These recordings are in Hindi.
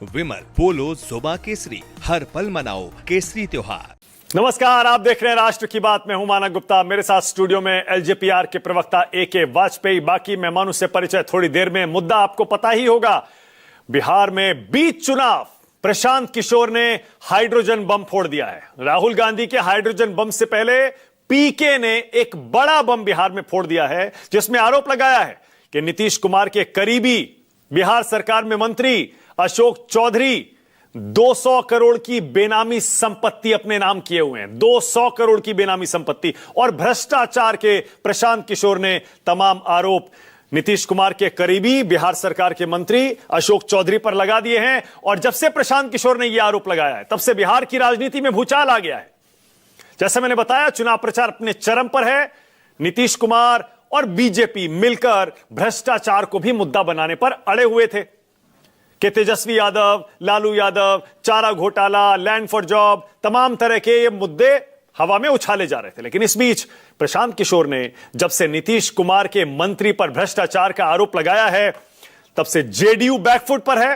विमल पोलो जोबा केसरी, हर पल मनाओ केसरी त्योहार। नमस्कार, आप देख रहे हैं राष्ट्र की बात में हूं मानक गुप्ता। मेरे साथ स्टूडियो में एलजेपीआर के प्रवक्ता ए.के. वाजपेयी। बाकी मेहमानों से परिचय थोड़ी देर में। मुद्दा आपको पता ही होगा, बिहार में बीच चुनाव प्रशांत किशोर ने हाइड्रोजन बम फोड़ दिया है। राहुल गांधी के हाइड्रोजन बम से पहले पीके ने एक बड़ा बम बिहार में फोड़ दिया है, जिसमें आरोप लगाया है कि नीतीश कुमार के करीबी बिहार सरकार में मंत्री अशोक चौधरी 200 करोड़ की बेनामी संपत्ति अपने नाम किए हुए हैं। 200 करोड़ की बेनामी संपत्ति और भ्रष्टाचार के प्रशांत किशोर ने तमाम आरोप नीतीश कुमार के करीबी बिहार सरकार के मंत्री अशोक चौधरी पर लगा दिए हैं। और जब से प्रशांत किशोर ने यह आरोप लगाया है, तब से बिहार की राजनीति में भूचाल आ गया है। जैसे मैंने बताया, चुनाव प्रचार अपने चरम पर है। नीतीश कुमार और बीजेपी मिलकर भ्रष्टाचार को भी मुद्दा बनाने पर अड़े हुए थे कि तेजस्वी यादव, लालू यादव, चारा घोटाला, लैंड फॉर जॉब, तमाम तरह के ये मुद्दे हवा में उछाले जा रहे थे। लेकिन इस बीच प्रशांत किशोर ने जब से नीतीश कुमार के मंत्री पर भ्रष्टाचार का आरोप लगाया है, तब से जेडीयू बैकफुट पर है,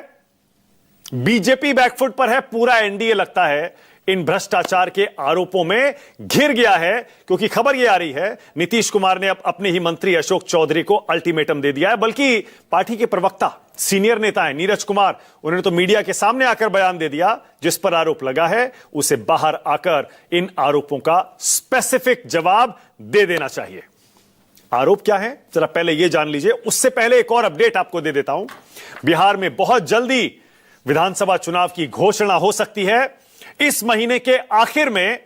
बीजेपी बैकफुट पर है। पूरा एनडीए लगता है इन भ्रष्टाचार के आरोपों में घिर गया है, क्योंकि खबर यह आ रही है नीतीश कुमार ने अब अपने ही मंत्री अशोक चौधरी को अल्टीमेटम दे दिया है। बल्कि पार्टी के प्रवक्ता, सीनियर नेता है नीरज कुमार, उन्होंने तो मीडिया के सामने आकर बयान दे दिया, जिस पर आरोप लगा है उसे बाहर आकर इन आरोपों का स्पेसिफिक जवाब दे देना चाहिए। आरोप क्या है, जरा पहले यह जान लीजिए। उससे पहले एक और अपडेट आपको दे देता हूं। बिहार में बहुत जल्दी विधानसभा चुनाव की घोषणा हो सकती है। इस महीने के आखिर में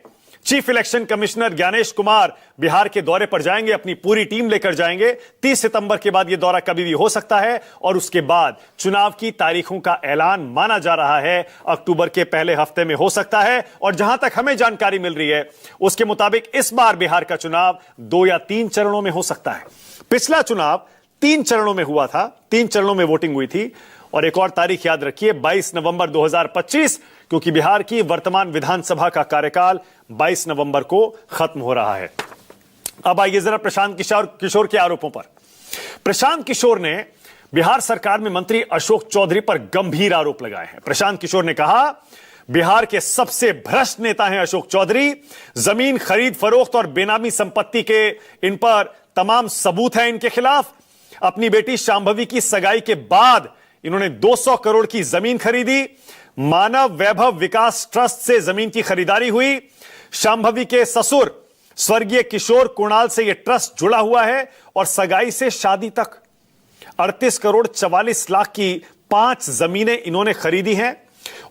chief election commissioner Gyanesh Kumar Bihar के दौरे पर जाएंगे, अपनी पूरी टीम लेकर जाएंगे। 30 सितंबर के बाद यह दौरा कभी भी हो सकता है और उसके बाद चुनाव की तारीखों का ऐलान माना जा रहा है अक्टूबर के पहले हफ्ते में हो सकता है। और जहां तक हमें जानकारी मिल रही है, उसके मुताबिक इस बार बिहार का चुनाव 2 या 3 चरणों में हो सकता है। पिछला चुनाव 3 चरणों में हुआ था, 3 चरणों में वोटिंग हुई थी। और एक और तारीख याद रखिए, 22 नवंबर 2025, क्योंकि बिहार की वर्तमान विधानसभा का कार्यकाल 22 नवंबर को खत्म हो रहा है। अब आइए जरा प्रशांत किशोर के आरोपों पर। प्रशांत किशोर ने बिहार सरकार में मंत्री अशोक चौधरी पर गंभीर आरोप लगाए हैं। प्रशांत किशोर ने कहा, बिहार के सबसे भ्रष्ट नेता हैं अशोक चौधरी। जमीन खरीद फरोख्त और बेनामी संपत्ति के इन पर तमाम सबूत हैं इनके खिलाफ। अपनी बेटी शांभवी की सगाई के बाद इन्होंने 200 करोड़ की जमीन खरीदी। मानव वैभव विकास ट्रस्ट से जमीन की खरीदारी हुई। शांभवी के ससुर स्वर्गीय किशोर कुणाल से यह ट्रस्ट जुड़ा हुआ है और सगाई से शादी तक 38 करोड़ 44 लाख की 5 जमीनें इन्होंने खरीदी हैं।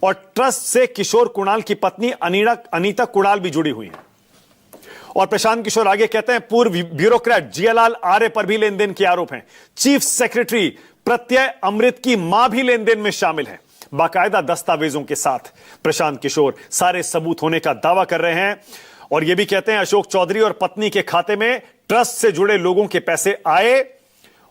और ट्रस्ट से किशोर कुणाल की पत्नी अनीता कुणाल भी जुड़ी हुई है। और प्रशांत किशोर आगे कहते हैं, पूर्व ब्यूरोक्रेट जियालाल आर्य पर भी लेन देन के आरोप हैं। चीफ सेक्रेटरी प्रत्यय अमृत की मां भी लेन देन में शामिल है। बाकायदा दस्तावेजों के साथ प्रशांत किशोर सारे सबूत होने का दावा कर रहे हैं। और यह भी कहते हैं, अशोक चौधरी और पत्नी के खाते में ट्रस्ट से जुड़े लोगों के पैसे आए।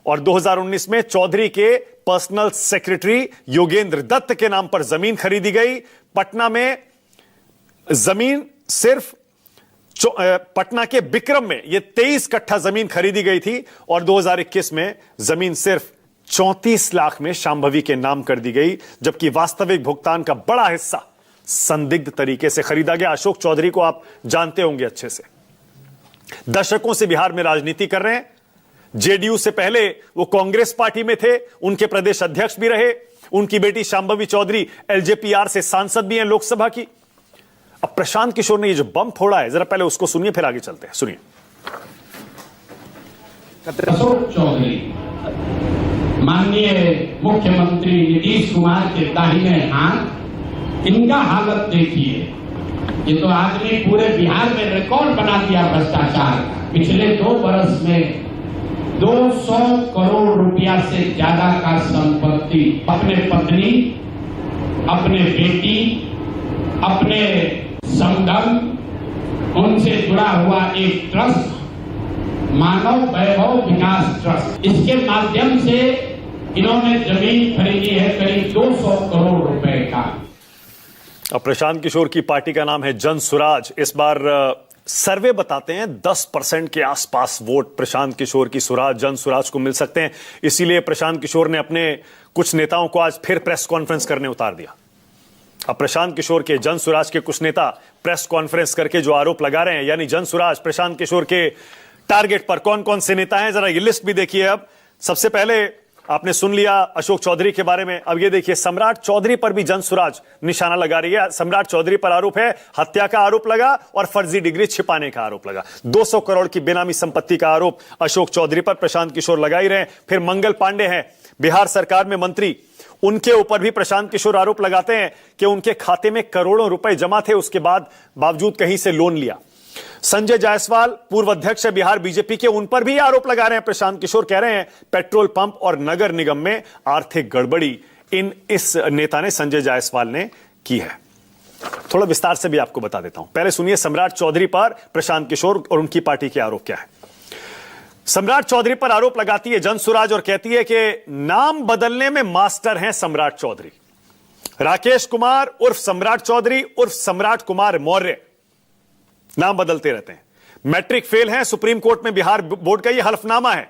और 2019 में चौधरी के पर्सनल सेक्रेटरी योगेंद्र दत्त के नाम पर जमीन खरीदी गई। पटना में जमीन सिर्फ पटना के बिक्रम में यह 23 कट्ठा जमीन खरीदी गई थी। और 2021 में जमीन सिर्फ 34 लाख में शांभवी के नाम कर दी गई, जबकि वास्तविक भुगतान का बड़ा हिस्सा संदिग्ध तरीके से खरीदा गया। अशोक चौधरी को आप जानते होंगे अच्छे से, दशकों से बिहार में राजनीति कर रहे हैं। जेडीयू से पहले वो कांग्रेस पार्टी में थे, उनके प्रदेश अध्यक्ष भी रहे। उनकी बेटी शांभवी चौधरी एलजेपीआर से सांसद भी हैं लोकसभा की। अब प्रशांत किशोर ने ये जो बम फोड़ा है, जरा पहले उसको सुनिए, फिर आगे चलते हैं। सुनिए। अशोक चौधरी माननीय मुख्यमंत्री नीतीश कुमार के दाहिने हाथ, इनका हालत देखिए। ये तो आदमी पूरे बिहार में रिकॉर्ड बना दिया भ्रष्टाचार। पिछले 2 बरस में 200 करोड़ रुपया से ज्यादा का संपत्ति अपने पत्नी, अपने बेटी, अपने समधन, उनसे जुड़ा हुआ एक ट्रस्ट, मानव वैभव विकास ट्रस्ट, इसके माध्यम से इन्होंने जमीन खरीदी है करीब 200 करोड़ रुपए का। अब प्रशांत किशोर की पार्टी का नाम है जन सुराज। इस बार सर्वे बताते हैं 10% के आसपास वोट प्रशांत किशोर की सुराज, जन सुराज को मिल सकते हैं। इसीलिए प्रशांत किशोर ने अपने कुछ नेताओं को आज फिर प्रेस कॉन्फ्रेंस करने उतार दिया। अब प्रशांत किशोर के जन सुराज के कुछ नेता प्रेस कॉन्फ्रेंस करके जो आरोप लगा रहे हैं, यानी जन सुराज प्रशांत किशोर के टारगेट पर कौन कौन से नेता हैं, जरा ये लिस्ट भी देखिए। अब सबसे पहले आपने सुन लिया अशोक चौधरी के बारे में, अब ये देखिए सम्राट चौधरी पर भी जन सुराज निशाना लगा रही है। सम्राट चौधरी पर आरोप है हत्या का आरोप लगा और फर्जी डिग्री छिपाने का आरोप लगा। 200 करोड़ की बेनामी संपत्ति का आरोप अशोक चौधरी पर प्रशांत किशोर लगा ही रहे। फिर मंगल पांडे हैं बिहार सरकार में मंत्री, उनके ऊपर भी प्रशांत किशोर आरोप लगाते हैं कि उनके खाते में करोड़ों रुपए जमा थे, उसके बावजूद कहीं से लोन लिया। संजय जायसवाल पूर्व अध्यक्ष है बिहार बीजेपी के, उन पर भी आरोप लगा रहे हैं प्रशांत किशोर, कह रहे हैं पेट्रोल पंप और नगर निगम में आर्थिक गड़बड़ी इस नेता ने, संजय जायसवाल ने की है। थोड़ा विस्तार से भी आपको बता देता हूं, पहले सुनिए सम्राट चौधरी पर प्रशांत किशोर और उनकी पार्टी के आरोप क्या है। सम्राट चौधरी पर आरोप लगाती है जन सुराज और कहती है कि नाम बदलने में मास्टर हैं सम्राट चौधरी। राकेश कुमार उर्फ सम्राट चौधरी उर्फ सम्राट कुमार मौर्य नाम बदलते रहते हैं। मैट्रिक फेल हैं, सुप्रीम कोर्ट में बिहार बोर्ड का यह हलफनामा है।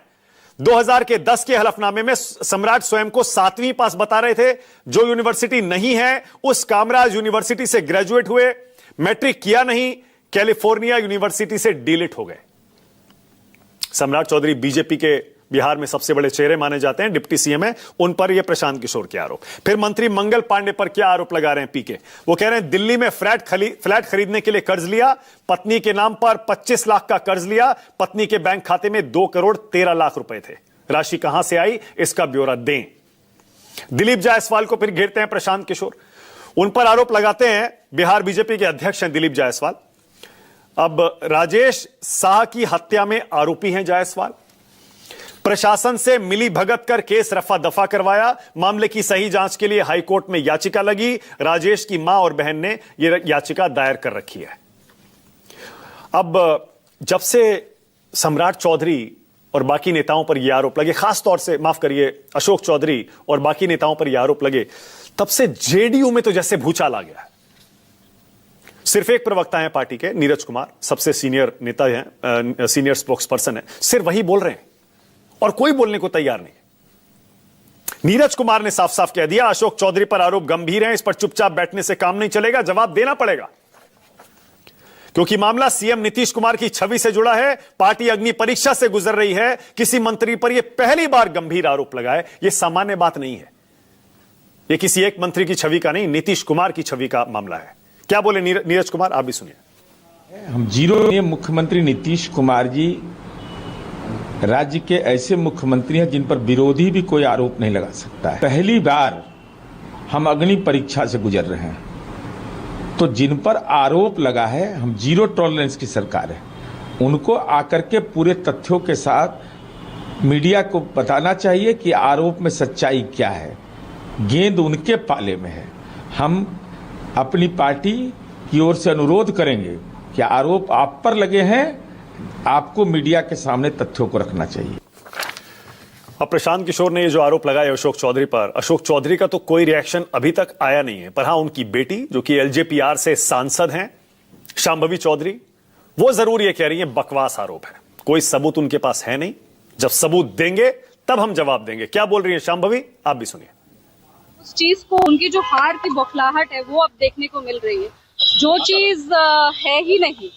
2010 के हलफनामे में सम्राट स्वयं को 7वीं पास बता रहे थे। जो यूनिवर्सिटी नहीं है उस कामराज यूनिवर्सिटी से ग्रेजुएट हुए, मैट्रिक किया नहीं, कैलिफोर्निया यूनिवर्सिटी से डीलिट हो गए। सम्राट चौधरी बीजेपी के बिहार में सबसे बड़े चेहरे माने जाते हैं, डिप्टी सीएम है, उन पर यह प्रशांत किशोर के आरोप। फिर मंत्री मंगल पांडे पर क्या आरोप लगा रहे हैं पीके, वो कह रहे हैं दिल्ली में फ्लैट खरीदने के लिए कर्ज लिया, पत्नी के नाम पर 25 लाख का कर्ज लिया, पत्नी के बैंक खाते में 2 करोड़ 13 लाख रुपए थे। राशि कहां से आई इसका ब्यौरा दें। दिलीप जायसवाल को फिर घेरते हैं प्रशांत किशोर, उन पर आरोप लगाते हैं, बिहार बीजेपी के अध्यक्ष हैं दिलीप जायसवाल। अब राजेश शाह की हत्या में आरोपी हैं जायसवाल। प्रशासन से मिली भगत कर केस रफा दफा करवाया, मामले की सही जांच के लिए हाईकोर्ट में याचिका लगी। राजेश की मां और बहन ने यह याचिका दायर कर रखी है। अब जब से सम्राट चौधरी और बाकी नेताओं पर यह आरोप लगे, खासतौर से माफ करिए अशोक चौधरी और बाकी नेताओं पर यह आरोप लगे, तब से जेडीयू में तो जैसे भूचाल आ गया है। सिर्फ एक प्रवक्ता है पार्टी के, नीरज कुमार, सबसे सीनियर नेता हैं, सीनियर स्पोक्स पर्सन है, सिर्फ वही बोल रहे हैं और कोई बोलने को तैयार नहीं। नीरज कुमार ने साफ साफ कह दिया अशोक चौधरी पर आरोप गंभीर हैं, इस पर चुपचाप बैठने से काम नहीं चलेगा, जवाब देना पड़ेगा, क्योंकि मामला सीएम नीतीश कुमार की छवि से जुड़ा है। पार्टी अग्नि परीक्षा से गुजर रही है, किसी मंत्री पर यह पहली बार गंभीर आरोप लगाए, यह सामान्य बात नहीं है। यह किसी एक मंत्री की छवि का नहीं, नीतीश कुमार की छवि का मामला है। क्या बोले नीरज कुमार, आप भी सुनिए। हम जीरो मुख्यमंत्री नीतीश कुमार जी राज्य के ऐसे मुख्यमंत्री हैं जिन पर विरोधी भी कोई आरोप नहीं लगा सकता है। पहली बार हम अग्नि परीक्षा से गुजर रहे हैं, तो जिन पर आरोप लगा है, हम जीरो टॉलरेंस की सरकार है, उनको आकर के पूरे तथ्यों के साथ मीडिया को बताना चाहिए कि आरोप में सच्चाई क्या है। गेंद उनके पाले में है। हम अपनी पार्टी की ओर से अनुरोध करेंगे कि आरोप आप पर लगे हैं, आपको मीडिया के सामने तथ्यों को रखना चाहिए। अब प्रशांत किशोर ने ये जो आरोप लगाया अशोक चौधरी पर, अशोक चौधरी का तो कोई रिएक्शन अभी तक आया नहीं है, पर हां उनकी बेटी जो कि एलजेपीआर से सांसद हैं, शांभवी चौधरी, वो जरूर ये कह रही है बकवास आरोप है, कोई सबूत उनके पास है नहीं, जब सबूत देंगे तब हम जवाब देंगे। क्या बोल रही है शांभवी, आप भी सुनिए। उस चीज को, उनकी जो हार की बौखलाहट है वो अब देखने को मिल रही है। जो चीज है ही नहीं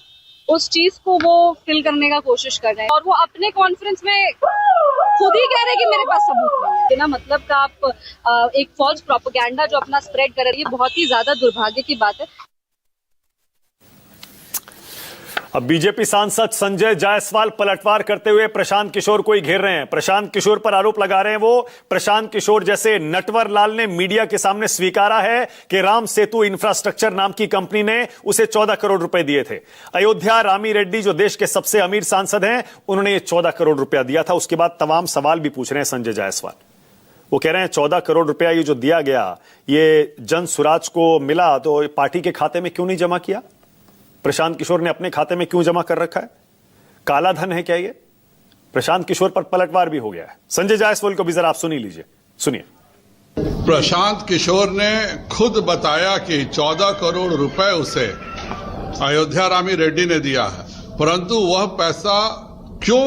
उस चीज को वो फिल करने का कोशिश कर रहे हैं, और वो अपने कॉन्फ्रेंस में खुद ही कह रहे हैं कि मेरे पास सबूत नहीं है। बिना मतलब का आप एक फॉल्स प्रोपेगेंडा जो अपना स्प्रेड कर रही है, बहुत ही ज्यादा दुर्भाग्य की बात है। अब बीजेपी सांसद संजय जायसवाल पलटवार करते हुए प्रशांत किशोर को ही घेर रहे हैं। प्रशांत किशोर पर आरोप लगा रहे हैं वो, प्रशांत किशोर जैसे नटवर लाल ने मीडिया के सामने स्वीकारा है कि राम सेतु इंफ्रास्ट्रक्चर नाम की कंपनी ने उसे 14 करोड़ रुपए दिए थे। अयोध्या रामी रेड्डी जो देश के सबसे अमीर सांसद हैं, उन्होंने ये 14 करोड़ रुपया दिया था। उसके बाद तमाम सवाल भी पूछ रहे हैं संजय जायसवाल। वो कह रहे हैं 14 करोड़ रुपया ये जो दिया गया, ये जन सुराज को मिला तो पार्टी के खाते में क्यों नहीं जमा किया? प्रशांत किशोर ने अपने खाते में क्यों जमा कर रखा है? काला धन है क्या ये? प्रशांत किशोर पर पलटवार भी हो गया है। संजय जायसवाल को भी जरा आप सुन ही लीजिए, सुनिए। प्रशांत किशोर ने खुद बताया कि 14 करोड़ रुपए उसे अयोध्या रामी रेड्डी ने दिया है। परंतु वह पैसा क्यों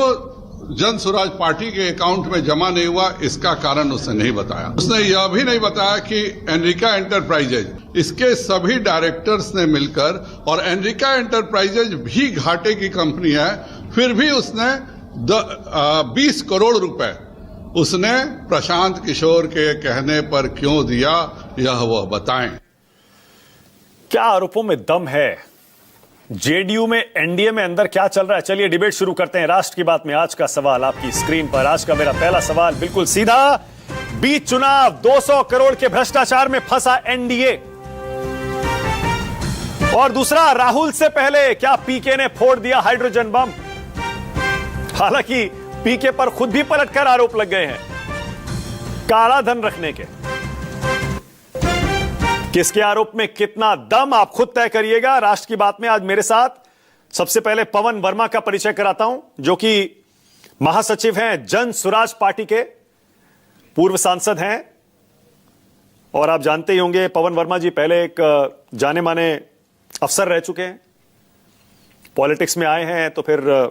जन स्वराज पार्टी के अकाउंट में जमा नहीं हुआ, इसका कारण उसने नहीं बताया। उसने यह भी नहीं बताया कि एनरिका एंटरप्राइजेज, इसके सभी डायरेक्टर्स ने मिलकर, और एनरिका एंटरप्राइजेज भी घाटे की कंपनी है, फिर भी उसने 20 करोड़ रुपए उसने प्रशांत किशोर के कहने पर क्यों दिया, यह वह बताएं। क्या आरोपों में दम है? जेडीयू में, एनडीए में अंदर क्या चल रहा है? चलिए डिबेट शुरू करते हैं। राष्ट्र की बात में आज का सवाल आपकी स्क्रीन पर। आज का मेरा पहला सवाल बिल्कुल सीधा। बीच चुनाव 200 करोड़ के भ्रष्टाचार में फंसा एनडीए। और दूसरा, राहुल से पहले क्या पीके ने फोड़ दिया हाइड्रोजन बम? हालांकि पीके पर खुद भी पलटकर आरोप लग गए हैं काला धन रखने के। किसके आरोप में कितना दम, आप खुद तय करिएगा। राष्ट्र की बात में आज मेरे साथ सबसे पहले पवन वर्मा का परिचय कराता हूं, जो कि महासचिव हैं जन स्वराज पार्टी के, पूर्व सांसद हैं। और आप जानते ही होंगे पवन वर्मा जी पहले एक जाने माने अफसर रह चुके हैं, पॉलिटिक्स में आए हैं तो फिर